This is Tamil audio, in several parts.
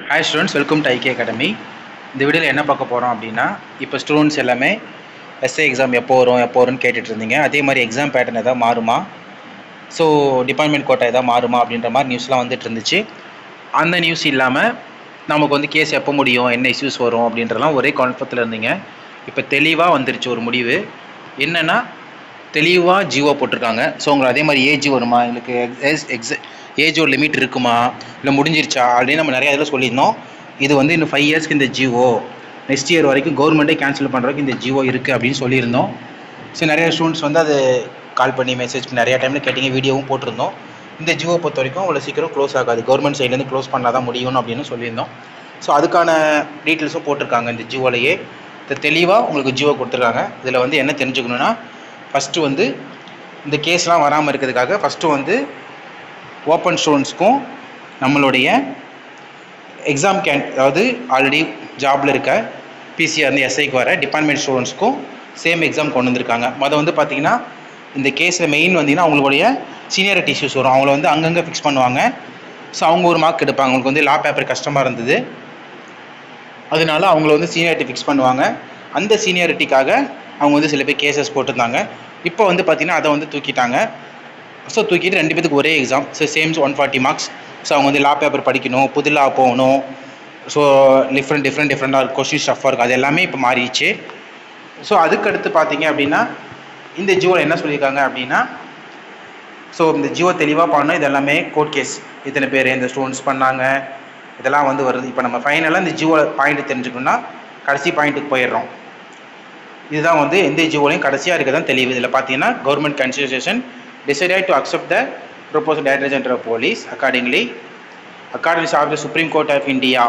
Hi students, welcome to IK academy. இந்த வீடியோவில் என்ன பார்க்க போகிறோம் அப்படின்னா, இப்போ ஸ்டூடெண்ட்ஸ் எல்லாமே எஸ்ஏ எக்ஸாம் எப்போ வரும்னு கேட்டுட்டு இருந்தீங்க. அதே மாதிரி எக்ஸாம் பேட்டர்ன் எதாவது மாறுமா, ஸோ டிபார்ட்மெண்ட் கோட்டா எதாவது மாறுமா அப்படின்ற மாதிரி நியூஸ்லாம் வந்துட்டு இருந்துச்சு. அந்த நியூஸ் இல்லாமல் நமக்கு வந்து கேஸ் எப்போ முடியும், என்ன இஷ்யூஸ் வரும் அப்படின்றலாம் ஒரே குழப்பத்தில் இருந்தீங்க. இப்போ தெளிவாக வந்துருச்சு ஒரு முடிவு. என்னென்னா தெளிவாக ஜியோ போட்டிருக்காங்க. ஸோ உங்களுக்கு அதே மாதிரி ஏஜ் வருமா, எங்களுக்கு ஏஜ் ஒரு லிமிட் இருக்குமா, இல்லை முடிஞ்சிருச்சா அப்படின்னு நம்ம நிறையா இதில் சொல்லியிருந்தோம். இது வந்து இன்னும் 5 இயர்ஸ்க்கு இந்த ஜியோ நெக்ஸ்ட் இயர் வரைக்கும் கவர்மெண்ட்டே கேன்சல் பண்ணுறதுக்கு இந்த ஜியோ இருக்குது அப்படின்னு சொல்லியிருந்தோம். ஸோ நிறைய ஸ்டூடெண்ட்ஸ் வந்து அது கால் பண்ணி மெசேஜ் நிறையா டைமில் கேட்டிங்க, வீடியோவும் போட்டிருந்தோம். இந்த ஜியோ பொறுத்த வரைக்கும் அவ்வளோ சீக்கிரம் க்ளோஸ் ஆகாது, கவர்மெண்ட் சைட்லேருந்து க்ளோஸ் பண்ணால் தான் முடியும் அப்படின்னு சொல்லியிருந்தோம். ஸோ அதுக்கான டீட்டெயில்ஸும் போட்டிருக்காங்க இந்த ஜியோலையே. தெளிவாக உங்களுக்கு ஜியோ கொடுத்துருக்காங்க. இதில் வந்து என்ன தெரிஞ்சுக்கணுன்னா, ஃபஸ்ட்டு வந்து இந்த கேஸ்லாம் வராமல் இருக்கிறதுக்காக ஃபஸ்ட்டு வந்து ஓப்பன் ஸ்டூடெண்ட்ஸ்க்கும் நம்மளுடைய எக்ஸாம் அதாவது ஆல்ரெடி ஜாபில் இருக்க பிசிஆர் வந்து எஸ்ஐக்கு வர டிபார்ட்மெண்ட் ஸ்டூடெண்ட்ஸ்க்கும் சேம் எக்ஸாம் கொண்டு வந்திருக்காங்க. மொதல் வந்து பார்த்திங்கன்னா இந்த கேஸில் மெயின் வந்தீங்கன்னா அவங்களுடைய சீனியாரிட்டி இஷ்யூஸ் வரும். அவங்கள வந்து அங்கங்கே ஃபிக்ஸ் பண்ணுவாங்க. ஸோ அவங்க ஒரு மார்க் எடுப்பாங்க. அவங்களுக்கு வந்து லா பேப்பர் கஷ்டமாக இருந்தது, அதனால அவங்கள வந்து சீனியாரிட்டி ஃபிக்ஸ் பண்ணுவாங்க. அந்த சீனியாரிட்டிக்காக அவங்க வந்து சில பேர் கேசஸ் போட்டிருந்தாங்க. இப்போ வந்து பார்த்திங்கன்னா அதை வந்து தூக்கிட்டாங்க. ஸோ தூக்கிட்டு 2 பேருக்கு ஒரே எக்ஸாம். ஸோ சேம்ஸ் 140 மார்க்ஸ். ஸோ அவங்க வந்து லா பேப்பர் படிக்கணும், புது லா போகணும். ஸோ டிஃப்ரெண்ட்டாக கொஸ்டின்ஸ் டஃப்பாக இருக்கும். அது எல்லாமே இப்போ மாறிடுச்சு. ஸோ அதுக்கடுத்து பார்த்தீங்க அப்படின்னா இந்த ஜியோவில் என்ன சொல்லியிருக்காங்க அப்படின்னா, ஸோ இந்த ஜியோ தெளிவாக பண்ணணும். இது எல்லாமே கோர்ட் கேஸ், இத்தனை பேர் இந்த ஸ்டூடெண்ட்ஸ் பண்ணாங்க, இதெல்லாம் வந்து வருது. இப்போ நம்ம ஃபைனலாக இந்த ஜியோ பாயிண்ட் தெரிஞ்சுக்கணும்னா கடைசி பாயிண்ட்டுக்கு போயிடுறோம். இதுதான் வந்து எந்த ஜியோலையும் கடைசியாக இருக்க தான் தெளிவு. இதில் பார்த்தீங்கன்னா government consideration decided to accept the proposed Director General of Police accordingly of the Supreme Court of India.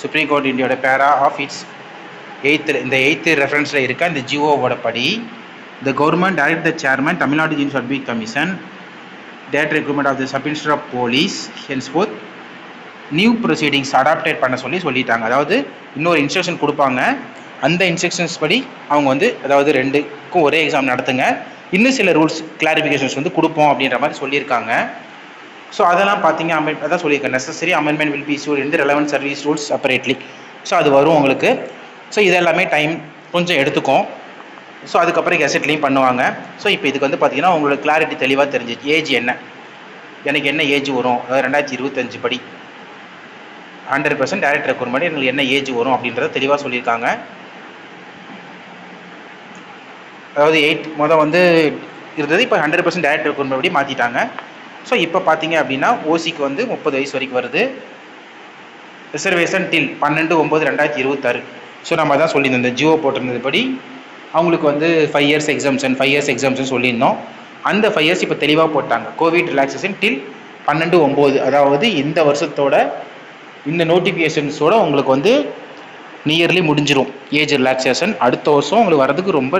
Supreme Court Indiaோட பேரா ஆஃப் இட்ஸ் 8th ரெஃபரன்ஸில் இருக்க இந்த ஜிஓவோட படி the government direct the chairman Tamil Nadu ஜீன் service commission director recruitment of the sub inspector of police henceforth new proceedings adopted பண்ண சொல்லிட்டாங்க. அதாவது இன்னொரு இன்ஸ்ட்ரக்ஷன் கொடுப்பாங்க. அந்த இன்ஸ்ட்ரக்ஷன்ஸ் படி அவங்க வந்து அதாவது 2க்கும் ஒரே எக்ஸாம் நடத்துங்க, இன்னும் சில ரூல்ஸ் கிளாரிஃபிகேஷன்ஸ் வந்து கொடுப்போம் அப்படின்ற மாதிரி சொல்லியிருக்காங்க. ஸோ அதெல்லாம் பார்த்தீங்க அதான் சொல்லியிருக்கேன், necessary amendment will be issued in the relevant service rules separately. So அது வரும் உங்களுக்கு. ஸோ இதெல்லாமே டைம் கொஞ்சம் எடுத்துக்கும். ஸோ அதுக்கப்புறம் கெசட்லேயும் பண்ணுவாங்க. ஸோ இப்போ இதுக்கு வந்து பார்த்தீங்கன்னா உங்களோட கிளாரிட்டி தெளிவாக தெரிஞ்சிச்சு. ஏஜ் என்ன, எனக்கு என்ன ஏஜ் வரும், அதாவது 2025 படி 100% டைரக்ட் ரெக்ரூட்மெண்ட் எங்களுக்கு என்ன ஏஜ் வரும் அப்படின்றத தெளிவாக சொல்லியிருக்காங்க. அதாவது 8 வந்து இருந்தது, இப்போ 100% டைரக்ட் ரெக்ரூட்மெண்ட் படி மாற்றிட்டாங்க. ஸோ இப்போ பார்த்தீங்க அப்படின்னா ஓசிக்கு வந்து 30 வயசு வரைக்கும் வருது. ரிசர்வேஷன் டில் 12/9/2026. ஸோ நம்ம தான் சொல்லியிருந்தோம், இந்த ஜியோ போட்டிருந்தது படி அவங்களுக்கு வந்து 5 இயர்ஸ் எக்ஸாம்ஷன் சொல்லியிருந்தோம். அந்த 5 இயர்ஸ் இப்போ தெளிவாக போட்டாங்க. கோவிட் ரிலாக்ஸேஷன் டில் 12/9, அதாவது இந்த வருஷத்தோட இந்த நோட்டிஃபிகேஷன்ஸோட உங்களுக்கு வந்து நியர்லி முடிஞ்சிடும் ஏஜ் ரிலாக்ஸேஷன். அடுத்த வருஷம் உங்களுக்கு வர்றதுக்கு ரொம்ப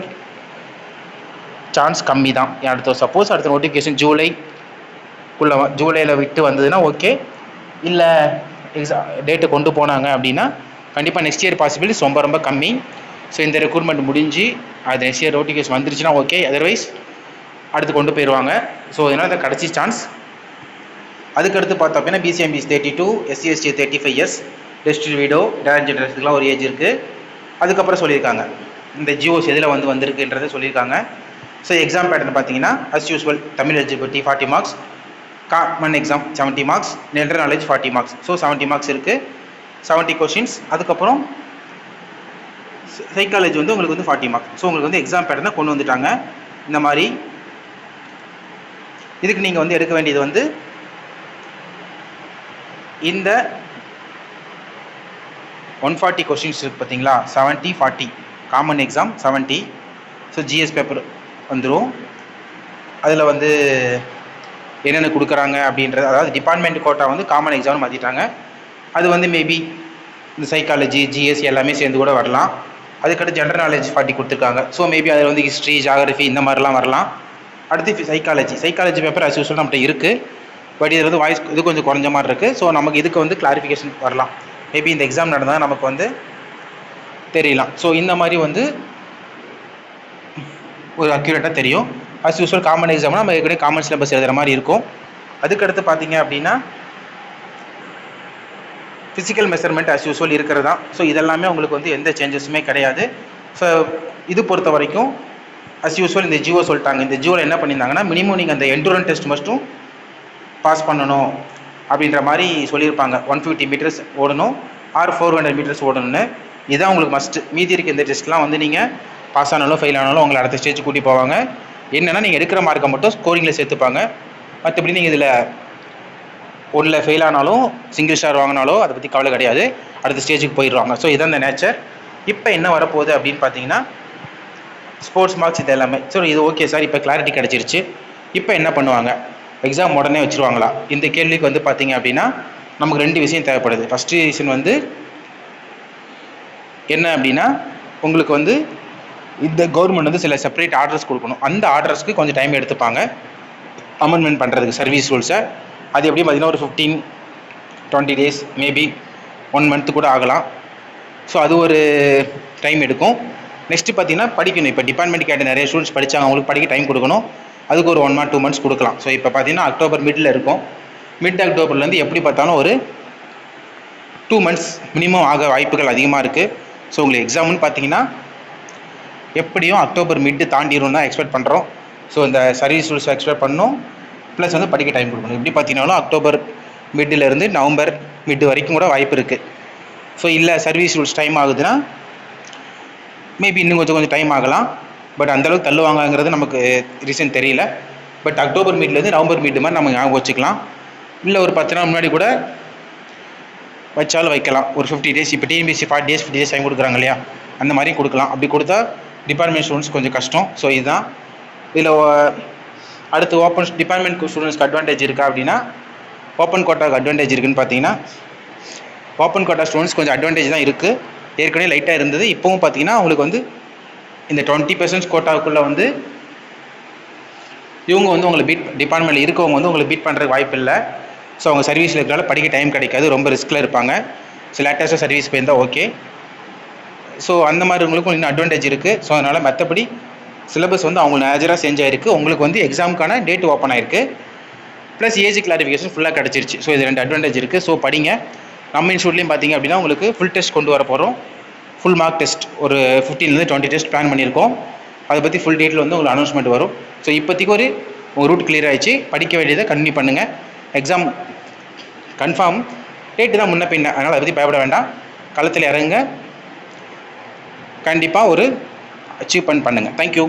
சான்ஸ் கம்மி தான். சப்போஸ் அடுத்த நோட்டிஃபிகேஷன் ஜூலையில் விட்டு வந்ததுன்னா ஓகே, இல்லை டேட்டு கொண்டு போனாங்க அப்படின்னா கண்டிப்பாக நெக்ஸ்ட் இயர் பாசிபிலிட்டிஸ் ரொம்ப கம்மி. ஸோ இந்த ரெக்ரூட்மெண்ட் முடிஞ்சு அது நெக்ஸ்ட் இயர் நோட்டிஃபிகேஷன் வந்துருச்சுன்னா ஓகே, அதர்வைஸ் அடுத்து கொண்டு போயிடுவாங்க. ஸோ அதனால் அது கடைசி சான்ஸ். அதுக்கடுத்து பார்த்தோம் அப்படின்னா பிசிஎம்பிஸ் 32, SC/ST 35 இயர்ஸ், டிஸ்ட்ரிபியூட்டோ டைரக்ட் ஜெனரல்ஸ்க்குலாம் ஒரு ஏஜ் இருக்குது. அதுக்கப்புறம் சொல்லியிருக்காங்க இந்த ஜியோஸ் எதில் வந்திருக்குன்றதை சொல்லியிருக்காங்க. ஸோ எக்ஸாம் பேட்டர்ன் பார்த்தீங்கன்னா as usual Tamil eligibility 40 marks, common exam 70 marks, general knowledge 40 marks. So 70 marks இருக்குது, 70 கொஷின்ஸ். அதுக்கப்புறம் சைக்காலஜி வந்து உங்களுக்கு வந்து 40 மார்க்ஸ். ஸோ உங்களுக்கு வந்து எக்ஸாம் பேட்டர்னை கொண்டு வந்துட்டாங்க இந்த மாதிரி. இதுக்கு நீங்கள் வந்து எடுக்க வேண்டியது வந்து இந்த 140 கொஷின்ஸ் இருக்குது பார்த்தீங்களா, 70-40 common exam 70. So GS paper வந்துடும். அதில் வந்து என்னென்ன கொடுக்குறாங்க அப்படின்றது, அதாவது டிபார்ட்மெண்ட் கோட்டா வந்து காமன் எக்ஸாம்னு மாற்றிட்டாங்க. அது வந்து மேபி இந்த சைக்காலஜி, ஜிஎஸ் எல்லாமே சேர்ந்து கூட வரலாம். அதுக்கடுத்து ஜென்ரல் நாலேஜ் 40 கொடுத்துருக்காங்க. ஸோ மேபி அதில் வந்து ஹிஸ்ட்ரி, ஜியாகிரஃபி இந்த மாதிரிலாம் வரலாம். அடுத்து சைக்காலஜி பேப்பர் அஸ் யூஸ்வல் நம்மகிட்ட இருக்குது. பட் இது வந்து வாய்ஸ் இது கொஞ்சம் குறைஞ்ச மாதிரி இருக்குது. ஸோ நமக்கு இதுக்கு வந்து கிளாரிஃபிகேஷன் வரலாம். மேபி இந்த எக்ஸாம் நடந்தால் நமக்கு வந்து தெரியலாம். ஸோ இந்த மாதிரி வந்து ஒரு அக்யூரேட்டாக தெரியும். அஸ் யூஸ்வல் காமன் எக்ஸாம்னா நம்ம ஏற்கனவே காமன் சிலபஸ் எழுதுகிற மாதிரி இருக்கும். அதுக்கடுத்து பார்த்தீங்க அப்படின்னா ஃபிசிக்கல் மெஷர்மெண்ட் ஆஸ் யூஸ்வல் இருக்கிறது தான். ஸோ இதெல்லாமே உங்களுக்கு வந்து எந்த சேஞ்சஸுமே கிடையாது. ஸோ இது பொறுத்த வரைக்கும் அஸ் யூஸ்வல் இந்த ஜியோ சொல்லிட்டாங்க. இந்த ஜியோவில் என்ன பண்ணியிருந்தாங்கன்னா மினிமம் நீங்கள் அந்த என்டூரன்ஸ் டெஸ்ட் மட்டும் பாஸ் பண்ணணும் அப்படின்ற மாதிரி சொல்லியிருப்பாங்க. 150 மீட்டர்ஸ் ஓடணும் ஆர் 400 மீட்டர்ஸ் ஓடணும்னு. இதுதான் உங்களுக்கு மஸ்ட்டு. மீதி இருக்க இந்த டெஸ்ட்லாம் வந்து நீங்கள் பாஸ் ஆனாலும் ஃபெயில் ஆனாலும் உங்களை அடுத்த ஸ்டேஜ் கூட்டி போவாங்க. என்னென்னா நீங்கள் எடுக்கிற மார்க்கை மட்டும் ஸ்கோரிங்கில் சேர்த்துப்பாங்க. மற்றபடி நீங்கள் இதில் ஒன்றில் ஃபெயில் ஆனாலும் சிங்கிள் ஸ்டார் வாங்கினாலும் அதை பற்றி கவலை கிடையாது, அடுத்த ஸ்டேஜுக்கு போயிடுவாங்க. ஸோ இதான் இந்த நேச்சர். இப்போ என்ன வரப்போகுது அப்படின்னு பார்த்தீங்கன்னா ஸ்போர்ட்ஸ் மார்க்ஸ் இது எல்லாமே. ஸோ இது ஓகே சார், இப்போ கிளாரிட்டி கிடச்சிருச்சு. இப்போ என்ன பண்ணுவாங்க, எக்ஸாம் உடனே வச்சுருவாங்களா? இந்த கேள்விக்கு வந்து பார்த்தீங்க அப்படின்னா நமக்கு 2 விஷயம் தேவைப்படுது. ஃபஸ்ட்டு ரீசன் வந்து என்ன அப்படின்னா உங்களுக்கு வந்து இந்த கவர்மெண்ட் வந்து சில செப்பரேட் ஆர்டர்ஸ் கொடுக்கணும். அந்த ஆர்டர்ஸ்க்கு கொஞ்சம் டைம் எடுத்துப்பாங்க அமெண்ட்மெண்ட் பண்ணுறதுக்கு சர்வீஸ் ரூல்ஸை. அது எப்படி பார்த்தீங்கன்னா ஒரு 15-20 டேஸ், மேபி 1 மந்த்து கூட ஆகலாம். ஸோ அது ஒரு டைம் எடுக்கும். நெக்ஸ்ட்டு பார்த்தீங்கன்னா படிக்கணும். இப்போ டிபார்ட்மெண்ட் கேட்ட நிறைய ஸ்டூடெண்ட்ஸ் படித்தாங்க, அவங்களுக்கு படிக்க டைம் கொடுக்கணும். அதுக்கு ஒரு 1 month 2 months கொடுக்கலாம். ஸோ இப்போ பார்த்தீங்கன்னா அக்டோபர் மிடில் இருக்கும். மிட் அக்டோபர்லேருந்து எப்படி பார்த்தாலும் ஒரு 2 months மினிமம் ஆக வாய்ப்புகள் அதிகமாக இருக்குது. ஸோ உங்களுக்கு எக்ஸாம்னு பார்த்தீங்கன்னா எப்படியும் அக்டோபர் மிட்டு தாண்டிடும் தான் எக்ஸ்பெக்ட் பண்ணுறோம். ஸோ இந்த சர்வீஸ் ரூல்ஸ் எக்ஸ்பெக்ட் பண்ணணும், ப்ளஸ் வந்து படிக்க டைம் கொடுக்கணும். எப்படி பார்த்தீங்கன்னாலும் அக்டோபர் மிட்டிலேருந்து நவம்பர் மிட்டு வரைக்கும் கூட வாய்ப்பு இருக்குது. ஸோ இல்லை சர்வீஸ் ரூல்ஸ் டைம் ஆகுதுன்னா மேபி இன்னும் கொஞ்சம் டைம் ஆகலாம். பட் அந்தளவுக்கு தள்ளுவாங்கங்கிறது நமக்கு ரீசன் தெரியல. பட் அக்டோபர் மீட்லேருந்து நவம்பர் மீட் மாதிரி நம்ம ஞாபகம் வச்சுக்கலாம். இல்லை ஒரு 10 நாள் முன்னாடி கூட வச்சாலும் வைக்கலாம். ஒரு 50 days, இப்போ டிஎன்பிஎஸ்சி 40 days 50 days டைம் கொடுக்குறாங்க இல்லையா, அந்த மாதிரி கொடுக்கலாம். அப்படி கொடுத்தா டிபார்ட்மெண்ட் ஸ்டூடெண்ட்ஸ் கொஞ்சம் கஷ்டம். ஸோ இதுதான் இதில் அடுத்து ஓப்பன் டிபார்ட்மெண்ட் ஸ்டூடெண்ட்ஸ்க்கு அட்வான்டேஜ் இருக்கா அப்படின்னா ஓப்பன் கோட்டாவுக்கு அட்வான்டேஜ் இருக்குதுன்னு பார்த்தீங்கன்னா ஓப்பன் கோட்டா ஸ்டூடெண்ட்ஸ் கொஞ்சம் அட்வான்டேஜ் தான் இருக்குது. ஏற்கனவே லைட்டாக இருந்தது. இப்போவும் பார்த்தீங்கன்னா உங்களுக்கு வந்து இந்த 20% கோட்டாவுக்குள்ளே வந்து இவங்க வந்து உங்களை டிபார்ட்மெண்ட்டில் இருக்கவங்க வந்து உங்களை பீட் பண்ணுறதுக்கு வாய்ப்பு இல்லை. ஸோ அவங்க சர்வீஸில் இருக்கிறனால படிக்க டைம் கிடைக்காது, ரொம்ப ரிஸ்கில் இருப்பாங்க. ஸோ லேட்டஸ்ட்டாக சர்வீஸ் போயிருந்தால் ஓகே. ஸோ அந்த மாதிரி உங்களுக்கும் இன்னும் அட்வான்டேஜ் இருக்குது. ஸோ அதனால் மற்றபடி சிலபஸ் வந்து அவங்க நேஜராக செஞ்சாயிருக்கு. உங்களுக்கு வந்து எக்ஸாமுக்கான டேட் ஓப்பன் ஆயிருக்கு, ப்ளஸ் ஏஜ் கிளாரிஃபிகேஷன் ஃபுல்லாக கிடச்சிருச்சு. ஸோ இது 2 அட்வான்டேஜ் இருக்குது. ஸோ படிங்க. நம்ம இன்ஸ்டியூட்லேயும் பார்த்தீங்க அப்படின்னா உங்களுக்கு ஃபுல் டெஸ்ட் கொண்டு வர போகிறோம். ஃபுல் மார்க் டெஸ்ட் ஒரு 15-20 டெஸ்ட் பிளான் பண்ணியிருக்கோம். அதை பற்றி ஃபுல் டீட்டெயில் வந்து உங்களுக்கு அனௌன்ஸ்மெண்ட் வரும். ஸோ இப்போதைக்கு ஒரு ரூட் கிளியர் ஆகிடுச்சு. படிக்க வேண்டியதை கண்டினியூ பண்ணுங்கள். எக்ஸாம் கன்ஃபார்ம், டேட்டு தான் முன்ன பின்ன, அதனால் அதை பற்றி பயப்பட வேண்டாம். களத்தில் இறங்குங்க, கண்டிப்பாக ஒரு அச்சீவ்மெண்ட் பண்ணுங்கள். தேங்க்யூ.